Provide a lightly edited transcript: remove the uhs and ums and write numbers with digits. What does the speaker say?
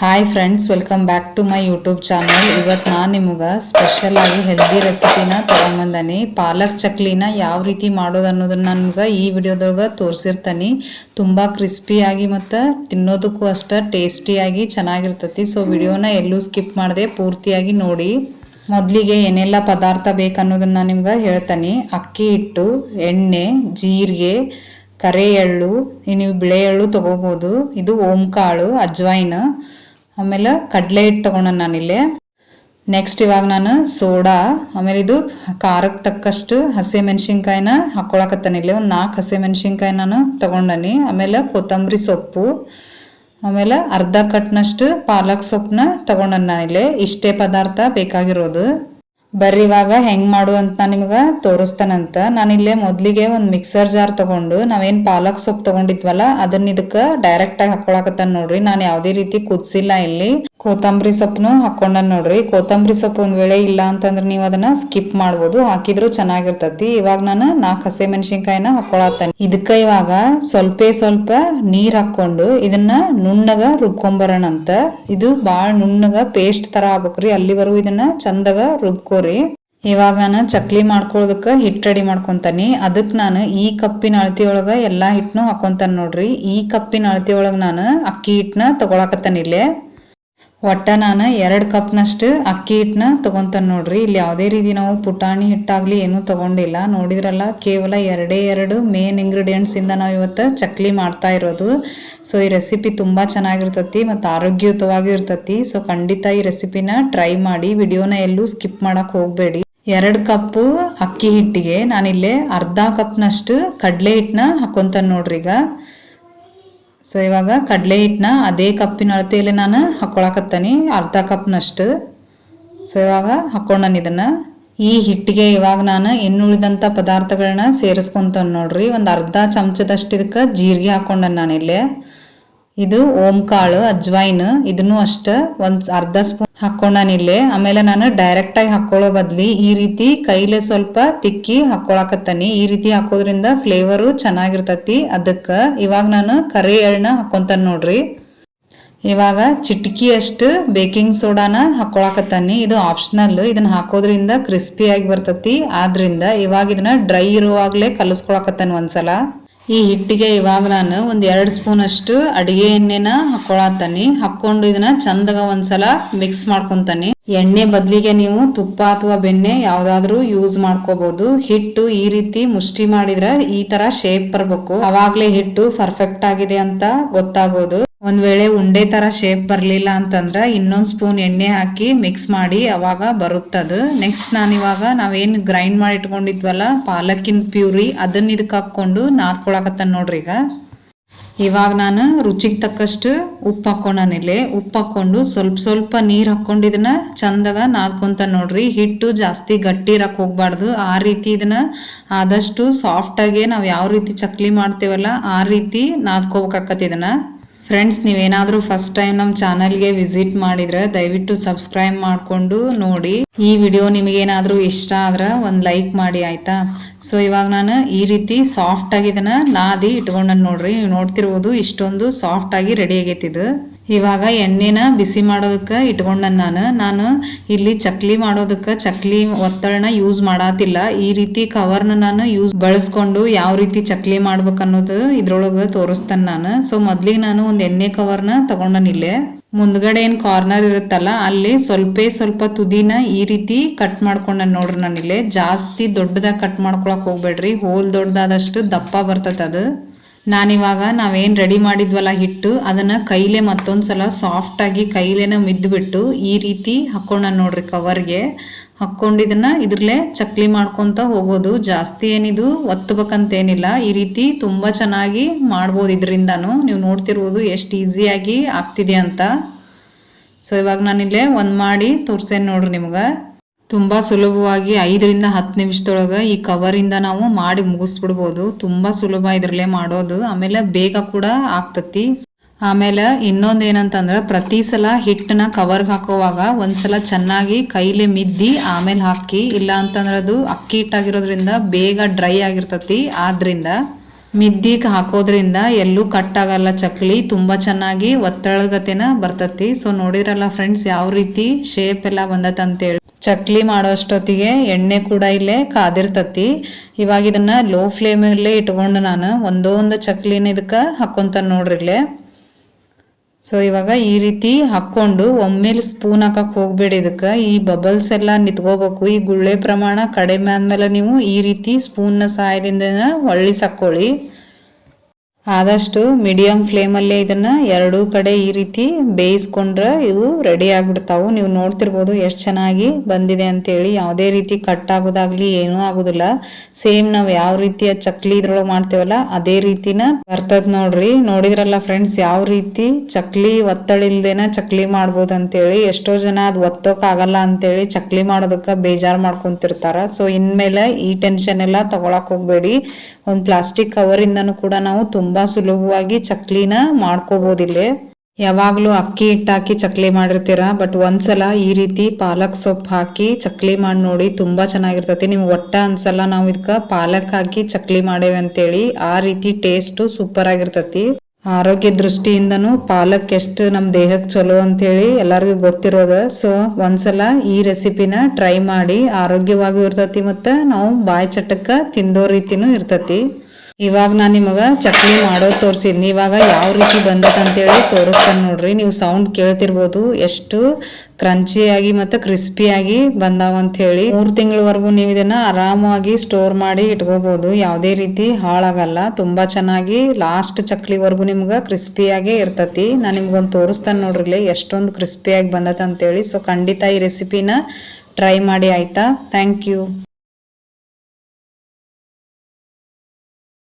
Hi friends, welcome back to my YouTube channel. ಇವತ್ತು ನಾನು ನಿಮಗೆ ಸ್ಪೆಷಲ್ ಆಗಿ ಹೆಲ್ದಿ ರೆಸಿಪಿನ ತೊಗೊಂಬಂದೀನಿ. ಪಾಲಕ್ ಚಕ್ಲಿನ ಯಾವ ರೀತಿ ಮಾಡೋದು ಅನ್ನೋದನ್ನ ನನಗೆ ಈ ವಿಡಿಯೋದೊಳಗೆ ತೋರಿಸಿರ್ತೀನಿ. ತುಂಬ ಕ್ರಿಸ್ಪಿಯಾಗಿ ಮತ್ತು ತಿನ್ನೋದಕ್ಕೂ ಅಷ್ಟೇ ಟೇಸ್ಟಿಯಾಗಿ ಚೆನ್ನಾಗಿರ್ತೈತಿ. ಸೊ ವಿಡಿಯೋನ ಎಲ್ಲೂ ಸ್ಕಿಪ್ ಮಾಡದೆ ಪೂರ್ತಿಯಾಗಿ ನೋಡಿ. ಮೊದಲಿಗೆ ಏನೆಲ್ಲ ಪದಾರ್ಥ ಬೇಕನ್ನೋದನ್ನು ನಾನು ನಿಮ್ಗೆ ಹೇಳ್ತೀನಿ. ಅಕ್ಕಿ ಹಿಟ್ಟು, ಎಣ್ಣೆ, ಜೀರಿಗೆ, ಕರೆ ಎಳ್ಳು, ನೀವು ಬಿಳೆ ಎಳ್ಳು ತೊಗೋಬೋದು. ಇದು ಓಂಕಾಳು, ಅಜ್ವೈನ್, ಆಮೇಲೆ ಕಡಲೆ ಹಿಟ್ಟು ತೊಗೊಂಡು ನಾನಿಲ್ಲಿ. ನೆಕ್ಸ್ಟ್ ಇವಾಗ ನಾನು ಸೋಡಾ, ಆಮೇಲೆ ಇದು ಖಾರಕ್ಕೆ ತಕ್ಕಷ್ಟು ಹಸಿಮೆಣ್ಸಿನ್ಕಾಯಿನ ಹಾಕ್ಕೊಳಕತ್ತಾನೆ. ಇಲ್ಲಿ ಒಂದು 4 ಹಸಿಮೆಣ್ಸಿನ್ಕಾಯಿ ನಾನು ತೊಗೊಂಡನಿ. ಆಮೇಲೆ ಕೊತ್ತಂಬರಿ ಸೊಪ್ಪು, ಆಮೇಲೆ ಅರ್ಧ ಕಟ್ನಷ್ಟು ಪಾಲಕ್ ಸೊಪ್ಪನ್ನ ತೊಗೊಂಡನ ನಾನಿಲ್ಲಿ. ಇಷ್ಟೇ ಪದಾರ್ಥ ಬೇಕಾಗಿರೋದು. ಬರ್ರಿ ಇವಾಗ ಹೆಂಗೆ ಮಾಡು ಅಂತ ನಾನು ನಿಮ್ಗೆ ತೋರಿಸ್ತಾನಂತ. ನಾನಿಲ್ಲೇ ಮೊದಲಿಗೆ ಒಂದು ಮಿಕ್ಸರ್ ಜಾರ್ ತೊಗೊಂಡು ನಾವೇನು ಪಾಲಕ್ ಸೊಪ್ಪು ತೊಗೊಂಡಿದ್ವಲ್ಲ ಅದನ್ನ ಇದಕ್ಕೆ ಡೈರೆಕ್ಟಾಗಿ ಹಾಕ್ಕೊಳಕತ್ತಾನ ನೋಡ್ರಿ. ನಾನು ಯಾವುದೇ ರೀತಿ ಕುದಿಸಿಲ್ಲ. ಇಲ್ಲಿ ಕೊತ್ತಂಬರಿ ಸೊಪ್ಪನ್ನು ಹಾಕ್ಕೊಂಡ ನೋಡ್ರಿ. ಕೊತ್ತಂಬರಿ ಸೊಪ್ಪು ಒಂದು ವೇಳೆ ಇಲ್ಲ ಅಂತಂದ್ರೆ ನೀವು ಅದನ್ನ ಸ್ಕಿಪ್ ಮಾಡ್ಬೋದು, ಹಾಕಿದ್ರು ಚೆನ್ನಾಗಿರ್ತತಿ. ಇವಾಗ ನಾನು 4 ಹಸಿಮೆಣ್ಸಿನ್ಕಾಯಿನ ಹಾಕ್ಕೊಳತ್ತೇನೆ. ಇದಕ್ಕೆ ಇವಾಗ ಸ್ವಲ್ಪ ನೀರು ಹಾಕ್ಕೊಂಡು ಇದನ್ನ ನುಣ್ಣಗ ರುಬ್ಕೊಂಬರೋಣಂತ. ಇದು ಭಾಳ ನುಣ್ಣಗ ಪೇಸ್ಟ್ ತರ ಆಗ್ಬೇಕ್ರಿ, ಅಲ್ಲಿವರೆಗೂ ಇದನ್ನ ಚಂದಗ ರುಬ್ಕೋರಿ. ಇವಾಗ ನಾನು ಚಕ್ಲಿ ಮಾಡ್ಕೊಳ್ಳೋದಕ್ಕೆ ಹಿಟ್ಟು ರೆಡಿ ಮಾಡ್ಕೊಂತಾನೆ. ಅದಕ್ಕೆ ನಾನು ಈ ಕಪ್ಪಿನ ಅಳತಿ ಒಳಗೆ ಎಲ್ಲ ಹಿಟ್ಟನ್ನು ಹಾಕೊಂತಾನೆ ನೋಡ್ರಿ. ಈ ಕಪ್ಪಿನ ಅಳತಿ ಒಳಗೆ ನಾನು ಅಕ್ಕಿ ಹಿಟ್ಟನ್ನ ತಗೊಳಕತ್ತಾನೆ. ಇಲ್ಲೇ ಒಟ್ಟ ನಾನು 2 ಕಪ್ನಷ್ಟು ಅಕ್ಕಿ ಹಿಟ್ಟನ್ನ ತೊಗೊತಾನೆ ನೋಡ್ರಿ. ಇಲ್ಲಿ ಯಾವುದೇ ರೀತಿ ನಾವು ಪುಟಾಣಿ ಹಿಟ್ಟಾಗ್ಲಿ ಏನೂ ತೊಗೊಂಡಿಲ್ಲ. ನೋಡಿದ್ರಲ್ಲ, ಕೇವಲ 2 ಮೇನ್ ಇಂಗ್ರೀಡಿಯೆಂಟ್ಸ್ ಇಂದ ನಾವು ಇವತ್ತು ಚಕ್ಲಿ ಮಾಡ್ತಾ ಇರೋದು. ಸೊ ಈ ರೆಸಿಪಿ ತುಂಬ ಚೆನ್ನಾಗಿರ್ತತಿ ಮತ್ತು ಆರೋಗ್ಯಯುತವಾಗಿ ಇರ್ತತಿ. ಸೊ ಖಂಡಿತ ಈ ರೆಸಿಪಿನ ಟ್ರೈ ಮಾಡಿ, ವಿಡಿಯೋನ ಎಲ್ಲೂ ಸ್ಕಿಪ್ ಮಾಡಕ್ಕೆ ಹೋಗಬೇಡಿ. 2 ಕಪ್ಪು ಅಕ್ಕಿ ಹಿಟ್ಟಿಗೆ ನಾನಿಲ್ಲೇ ಅರ್ಧ ಕಪ್ನಷ್ಟು ಕಡಲೆ ಹಿಟ್ಟನ್ನ ಹಾಕ್ಕೊಂತಾನೆ ನೋಡ್ರಿ. ಈಗ ಸೊ ಇವಾಗ ಕಡಲೆ ಹಿಟ್ಟನ್ನ ಅದೇ ಕಪ್ಪಿನ ಅಳತೆಯಲ್ಲಿ ನಾನು ಹಾಕ್ಕೊಳಕತ್ತಾನೆ, ಅರ್ಧ ಕಪ್ನಷ್ಟು. ಸೊ ಇವಾಗ ಹಾಕ್ಕೊಂಡಾನ ಇದನ್ನು. ಈ ಹಿಟ್ಟಿಗೆ ಇವಾಗ ನಾನು ಇನ್ನುಳಿದಂಥ ಪದಾರ್ಥಗಳನ್ನ ಸೇರಿಸ್ಕೊಂತಾನೆ ನೋಡ್ರಿ. ಒಂದು ಅರ್ಧ ಚಮಚದಷ್ಟು ಇದಕ್ಕೆ ಜೀರಿಗೆ ಹಾಕ್ಕೊಂಡಾನ ನಾನಿಲ್ಲೇ. ಇದು ಓಂಕಾಳು, ಅಜ್ವೈನ್, ಇದನ್ನು ಅಷ್ಟೇ ಒಂದು ಅರ್ಧ ಸ್ಪೂನ್ ಹಾಕ್ಕೊಂಡಾನಿಲ್ಲೇ. ಆಮೇಲೆ ನಾನು ಡೈರೆಕ್ಟಾಗಿ ಹಾಕ್ಕೊಳ್ಳೋ ಬದ್ಲಿ ಈ ರೀತಿ ಕೈಲೇ ಸ್ವಲ್ಪ ತಿಕ್ಕಿ ಹಾಕ್ಕೊಳಕತ್ತಾನೆ. ಈ ರೀತಿ ಹಾಕೋದ್ರಿಂದ ಫ್ಲೇವರು ಚೆನ್ನಾಗಿರ್ತತಿ. ಅದಕ್ಕೆ ಇವಾಗ ನಾನು ಕರಿ ಎಳ್ಳನ್ನ ಹಾಕ್ಕೊಂತಾನೆ ನೋಡ್ರಿ. ಇವಾಗ ಚಿಟಕಿಯಷ್ಟು ಬೇಕಿಂಗ್ ಸೋಡಾನ ಹಾಕ್ಕೊಳಕತ್ತಾನೆ. ಇದು ಆಪ್ಷನಲ್, ಇದನ್ನ ಹಾಕೋದ್ರಿಂದ ಕ್ರಿಸ್ಪಿಯಾಗಿ ಬರ್ತತಿ. ಆದ್ರಿಂದ ಇವಾಗ ಇದನ್ನ ಡ್ರೈ ಇರುವಾಗಲೇ ಕಲಿಸ್ಕೊಳಕತ್ತಾನೆ ಒಂದ್ಸಲ. ಈ ಹಿಟ್ಟಿಗೆ ಇವಾಗ ನಾನು ಒಂದು 2 ಸ್ಪೂನ್ ಅಷ್ಟು ಅಡಿಗೆ ಎಣ್ಣೆನ ಹಾಕ್ಕೊಳತ್ತಾನೆ. ಹಾಕ್ಕೊಂಡು ಇದನ್ನ ಚಂದಗ ಒಂದ್ಸಲ ಮಿಕ್ಸ್ ಮಾಡ್ಕೊಂತಾನೆ. ಎಣ್ಣೆ ಬದಲಿಗೆ ನೀವು ತುಪ್ಪ ಅಥವಾ ಬೆಣ್ಣೆ ಯಾವ್ದಾದ್ರು ಯೂಸ್ ಮಾಡ್ಕೋಬಹುದು. ಹಿಟ್ಟು ಈ ರೀತಿ ಮುಷ್ಟಿ ಮಾಡಿದ್ರೆ ಈ ತರ ಶೇಪ್ ಬರ್ಬೇಕು, ಅವಾಗ್ಲೇ ಹಿಟ್ಟು ಪರ್ಫೆಕ್ಟ್ ಆಗಿದೆ ಅಂತ ಗೊತ್ತಾಗೋದು. ಒಂದ್ ವೇಳೆ ಉಂಡೆ ತರ ಶೇಪ್ ಬರ್ಲಿಲ್ಲ ಅಂತಂದ್ರ ಇನ್ನೊಂದ್ ಸ್ಪೂನ್ ಎಣ್ಣೆ ಹಾಕಿ ಮಿಕ್ಸ್ ಮಾಡಿ ಅವಾಗ ಬರುತ್ತದು. ನೆಕ್ಸ್ಟ್ ನಾನಿವಾಗ ನಾವೇನ್ ಗ್ರೈಂಡ್ ಮಾಡಿ ಇಟ್ಕೊಂಡಿದ್ವಲ್ಲ ಪಾಲಕಿನ ಪ್ಯೂರಿ, ಅದನ್ನ ಇದಕ್ಕೆ ಹಾಕೊಂಡು ನಾದ್ಕೊಳಕತ್ತಾನ ನೋಡ್ರಿ. ಇವಾಗ ನಾನು ರುಚಿಗೆ ತಕ್ಕಷ್ಟು ಉಪ್ಪು ಹಾಕೊಂಡಾನಿಲ್ಲಿ. ಉಪ್ಪು ಹಾಕೊಂಡು ಸ್ವಲ್ಪ ನೀರು ಹಾಕೊಂಡು ಇದನ್ನ ಚಂದಾಗ ನಾದ್ಕೊಂತಾನೆ ನೋಡ್ರಿ. ಹಿಟ್ಟು ಜಾಸ್ತಿ ಗಟ್ಟಿ ಇರಕ್ಕೆ ಹೋಗ್ಬಾರ್ದು. ಆ ರೀತಿ ಇದನ್ನ ಆದಷ್ಟು ಸಾಫ್ಟಾಗಿ ನಾವು ಯಾವ ರೀತಿ ಚಕ್ಲಿ ಮಾಡ್ತೇವಲ್ಲ ಆ ರೀತಿ ನಾದ್ಕೋಬೇಕಾಕತಿ ಇದನ್ನ. ಫ್ರೆಂಡ್ಸ್, ನೀವೇನಾದರೂ ಫಸ್ಟ್ ಟೈಮ್ ನಮ್ಮ ಚಾನಲ್ಗೆ ವಿಸಿಟ್ ಮಾಡಿದ್ರೆ ದಯವಿಟ್ಟು ಸಬ್ಸ್ಕ್ರೈಬ್ ಮಾಡಿಕೊಂಡು ನೋಡಿ. ಈ ವಿಡಿಯೋ ನಿಮಗೇನಾದರೂ ಇಷ್ಟ ಆದ್ರೆ ಒಂದು ಲೈಕ್ ಮಾಡಿ, ಆಯಿತಾ? ಸೊ ಇವಾಗ ನಾನು ಈ ರೀತಿ ಸಾಫ್ಟಾಗಿ ಇದನ್ನು ನಾದಿ ಇಟ್ಕೊಂಡನ್ನು ನೋಡ್ರಿ. ನೀವು ನೋಡ್ತಿರ್ಬೋದು ಇಷ್ಟೊಂದು ಸಾಫ್ಟಾಗಿ ರೆಡಿ ಆಗೈತಿದು. ಇವಾಗ ಎಣ್ಣೆನ ಬಿಸಿ ಮಾಡೋದಕ್ಕೆ ಇಟ್ಕೊಂಡನ್ನು ನಾನು ಇಲ್ಲಿ ಚಕ್ಲಿ ಮಾಡೋದಕ್ಕೆ ಚಕ್ಲಿ ಒತ್ತಳನ ಯೂಸ್ ಮಾಡಾತಿಲ್ಲ. ಈ ರೀತಿ ಕವರ್ನ ನಾನು ಬಳಸ್ಕೊಂಡು ಯಾವ ರೀತಿ ಚಕ್ಲಿ ಮಾಡ್ಬೇಕನ್ನೋದು ಇದ್ರೊಳಗೆ ತೋರಿಸ್ತೇನೆ ನಾನು. ಸೊ ಮೊದ್ಲಿಗೆ ನಾನು ಒಂದು ಎಣ್ಣೆ ಕವರ್ನ ತಗೊಂಡನಿಲ್ಲೇ. ಮುಂದ್ಗಡೆ ಏನು ಕಾರ್ನರ್ ಇರುತ್ತಲ್ಲ ಅಲ್ಲಿ ಸ್ವಲ್ಪ ತುದಿನ ಈ ರೀತಿ ಕಟ್ ಮಾಡ್ಕೊಂಡ ನೋಡ್ರಿ. ನಾನಿಲ್ಲೇ ಜಾಸ್ತಿ ದೊಡ್ಡದಾಗಿ ಕಟ್ ಮಾಡ್ಕೊಳಕ್ ಹೋಗ್ಬೇಡ್ರಿ, ಹೋಲ್ ದೊಡ್ಡದಾದಷ್ಟು ದಪ್ಪ ಬರ್ತದೆ ಅದು. ನಾನಿವಾಗ ನಾವೇನು ರೆಡಿ ಮಾಡಿದ್ವಲ್ಲ ಹಿಟ್ಟು, ಅದನ್ನು ಕೈಲೇ ಮತ್ತೊಂದ್ಸಲ ಸಾಫ್ಟಾಗಿ ಕೈಲೇನ ಮಿದ್ದುಬಿಟ್ಟು ಈ ರೀತಿ ಹಾಕ್ಕೊಂಡ ನೋಡ್ರಿ ಕವರ್ಗೆ. ಹಾಕ್ಕೊಂಡಿದ್ದನ್ನ ಇದ್ರಲ್ಲೇ ಚಕ್ಲಿ ಮಾಡ್ಕೊತ ಹೋಗೋದು. ಜಾಸ್ತಿ ಏನಿದು ಒತ್ತಬೇಕಂತೇನಿಲ್ಲ. ಈ ರೀತಿ ತುಂಬ ಚೆನ್ನಾಗಿ ಮಾಡ್ಬೋದು ಇದರಿಂದನೂ. ನೀವು ನೋಡ್ತಿರ್ಬೋದು ಎಷ್ಟು ಈಸಿಯಾಗಿ ಆಗ್ತಿದೆ ಅಂತ. ಸೊ ಇವಾಗ ನಾನಿಲ್ಲೇ ಒಂದು ಮಾಡಿ ತೋರ್ಸೇನೆ ನೋಡ್ರಿ ನಿಮ್ಗೆ. ತುಂಬ ಸುಲಭವಾಗಿ 5 ರಿಂದ 10 ನಿಮಿಷದೊಳಗೆ ಈ ಕವರಿಂದ ನಾವು ಮಾಡಿ ಮುಗಿಸ್ಬಿಡ್ಬೋದು. ತುಂಬ ಸುಲಭ ಇದರಲ್ಲೇ ಮಾಡೋದು, ಆಮೇಲೆ ಬೇಗ ಕೂಡ ಆಗ್ತತಿ. ಆಮೇಲೆ ಇನ್ನೊಂದು ಏನಂತಂದ್ರೆ ಪ್ರತಿ ಸಲ ಹಿಟ್ಟನ್ನ ಕವರ್ಗೆ ಹಾಕೋವಾಗ ಒಂದ್ಸಲ ಚೆನ್ನಾಗಿ ಕೈಲೇ ಮಿದ್ದಿ ಆಮೇಲೆ ಹಾಕಿ. ಇಲ್ಲ ಅಂತಂದ್ರೆ ಅದು ಅಕ್ಕಿ ಹಿಟ್ಟಾಗಿರೋದ್ರಿಂದ ಬೇಗ ಡ್ರೈ ಆಗಿರ್ತತಿ. ಆದ್ರಿಂದ ಮಿದ್ದಿಗೆ ಹಾಕೋದ್ರಿಂದ ಎಲ್ಲೂ ಕಟ್ ಆಗಲ್ಲ ಚಕ್ಲಿ ತುಂಬ ಚೆನ್ನಾಗಿ ಒತ್ತಳಗತೆನ ಬರ್ತತಿ. ಸೊ ನೋಡಿರಲ್ಲ ಫ್ರೆಂಡ್ಸ್ ಯಾವ ರೀತಿ ಶೇಪ್ ಎಲ್ಲ ಬಂದತ್ ಅಂತೇಳಿ. ಚಕ್ಲಿ ಮಾಡೋಷ್ಟೊತ್ತಿಗೆ ಎಣ್ಣೆ ಕೂಡ ಇಲ್ಲೇ ಕಾದಿರ್ತತಿ. ಇವಾಗ ಇದನ್ನ ಲೋ ಫ್ಲೇಮಲ್ಲೇ ಇಟ್ಕೊಂಡು ನಾನು ಒಂದೊಂದು ಚಕ್ಲಿನ ಇದಕ್ಕೆ ಹಾಕ್ಕೊಂತ ನೋಡ್ರಿ ಇಲ್ಲೇ. ಸೊ ಇವಾಗ ಈ ರೀತಿ ಹಾಕ್ಕೊಂಡು ಒಮ್ಮೆಲೆ ಸ್ಪೂನ್ ಹಾಕಕ್ಕೆ ಹೋಗ್ಬೇಡಿ. ಇದಕ್ಕೆ ಈ ಬಬಲ್ಸ್ ಎಲ್ಲ ನಿತ್ಕೋಬೇಕು. ಈ ಗುಳ್ಳೆ ಪ್ರಮಾಣ ಕಡಿಮೆ ಆದ್ಮೇಲೆ ನೀವು ಈ ರೀತಿ ಸ್ಪೂನ್ನ ಸಹಾಯದಿಂದ ಒಳ್ಳಿಸಿ ಹಾಕ್ಕೊಳ್ಳಿ. ಆದಷ್ಟು ಮೀಡಿಯಂ ಫ್ಲೇಮಲ್ಲೇ ಇದನ್ನ ಎರಡೂ ಕಡೆ ಈ ರೀತಿ ಬೇಯಿಸ್ಕೊಂಡ್ರೆ ಇವು ರೆಡಿ ಆಗ್ಬಿಡ್ತಾವು. ನೀವು ನೋಡ್ತಿರ್ಬೋದು ಎಷ್ಟು ಚೆನ್ನಾಗಿ ಬಂದಿದೆ ಅಂತೇಳಿ. ಯಾವುದೇ ರೀತಿ ಕಟ್ ಆಗೋದಾಗ್ಲಿ ಏನೂ ಆಗೋದಿಲ್ಲ. ಸೇಮ್ ನಾವು ಯಾವ ರೀತಿಯ ಚಕ್ಲಿ ಇದ್ರೊಳಗೆ ಮಾಡ್ತೇವಲ್ಲ ಅದೇ ರೀತಿನ ಬರ್ತದ ನೋಡ್ರಿ. ನೋಡಿದ್ರಲ್ಲ ಫ್ರೆಂಡ್ಸ್ ಯಾವ ರೀತಿ ಚಕ್ಲಿ ಒತ್ತಳಿಲ್ದೇನ ಚಕ್ಲಿ ಮಾಡ್ಬೋದು ಅಂತೇಳಿ. ಎಷ್ಟೋ ಜನ ಅದು ಒತ್ತೋಕ್ಕಾಗಲ್ಲ ಅಂತೇಳಿ ಚಕ್ಲಿ ಮಾಡೋದಕ್ಕೆ ಬೇಜಾರು ಮಾಡ್ಕೊಂತಿರ್ತಾರ. ಸೊ ಇನ್ಮೇಲೆ ಈ ಟೆನ್ಷನ್ ಎಲ್ಲ ತಗೊಳಕ್ ಹೋಗ್ಬೇಡಿ. ಒಂದು ಪ್ಲಾಸ್ಟಿಕ್ ಕವರಿಂದನೂ ಕೂಡ ನಾವು ತುಂಬಾ ಸುಲಭವಾಗಿ ಚಕ್ಲಿನ ಮಾಡ್ಕೋಬೋದಿಲ್ಲೇ. ಯಾವಾಗ್ಲೂ ಅಕ್ಕಿ ಹಿಟ್ಟು ಹಾಕಿ ಚಕ್ಲಿ ಮಾಡಿರ್ತೀರಾ, ಬಟ್ ಒಂದ್ಸಲ ಈ ರೀತಿ ಪಾಲಕ್ ಸೊಪ್ಪು ಹಾಕಿ ಚಕ್ಲಿ ಮಾಡಿ ನೋಡಿ, ತುಂಬಾ ಚೆನ್ನಾಗಿರ್ತತಿ. ನಿಮ್ಗೆ ಒಟ್ಟ ಅನ್ಸಲ್ಲ ನಾವು ಇದಕ್ಕೆ ಪಾಲಕ್ ಹಾಕಿ ಚಕ್ಲಿ ಮಾಡೇವೆ ಅಂತೇಳಿ. ಆ ರೀತಿ ಟೇಸ್ಟ್ ಸೂಪರ್ ಆಗಿರ್ತತಿ. ಆರೋಗ್ಯ ದೃಷ್ಟಿಯಿಂದನೂ ಪಾಲಕ್ ಎಷ್ಟು ನಮ್ಮ ದೇಹಕ್ಕೆ ಚಲೋ ಅಂತೇಳಿ ಎಲ್ಲರಿಗೂ ಗೊತ್ತಿರೋದು. ಸೊ ಒಂದ್ಸಲ ಈ ರೆಸಿಪಿನ ಟ್ರೈ ಮಾಡಿ. ಆರೋಗ್ಯವಾಗೂ ಇರ್ತತಿ ಮತ್ತು ನಾವು ಬಾಯಿ ಚಟಕ್ಕೆ ತಿಂದೋ ರೀತಿನೂ ಇರ್ತತಿ. ಇವಾಗ ನಾನು ನಿಮಗೆ ಚಕ್ಲಿ ಮಾಡೋದು ತೋರಿಸಿದ್ನಿ. ಇವಾಗ ಯಾವ ರೀತಿ ಬಂದತ್ ಅಂತೇಳಿ ತೋರಿಸ್ತಾನೆ ನೋಡ್ರಿ. ನೀವು ಸೌಂಡ್ ಕೇಳ್ತಿರ್ಬೋದು ಎಷ್ಟು ಕ್ರಂಚಿಯಾಗಿ ಮತ್ತು ಕ್ರಿಸ್ಪಿಯಾಗಿ ಬಂದಾವ ಅಂತ ಹೇಳಿ. 3 ತಿಂಗಳವರೆಗೂ ನೀವು ಇದನ್ನ ಆರಾಮಾಗಿ ಸ್ಟೋರ್ ಮಾಡಿ ಇಟ್ಕೋಬಹುದು. ಯಾವುದೇ ರೀತಿ ಹಾಳಾಗಲ್ಲ. ತುಂಬಾ ಚೆನ್ನಾಗಿ ಲಾಸ್ಟ್ ಚಕ್ಲಿವರೆಗೂ ನಿಮ್ಗೆ ಕ್ರಿಸ್ಪಿಯಾಗೇ ಇರ್ತತಿ. ನಾನು ನಿಮ್ಗೊಂದು ತೋರಿಸ್ತಾನೆ ನೋಡ್ರಿ ಎಷ್ಟೊಂದು ಕ್ರಿಸ್ಪಿಯಾಗಿ ಬಂದತ್ ಅಂತೇಳಿ. ಸೊ ಖಂಡಿತ ಈ ರೆಸಿಪಿನ ಟ್ರೈ ಮಾಡಿ ಆಯ್ತಾ. Thank you.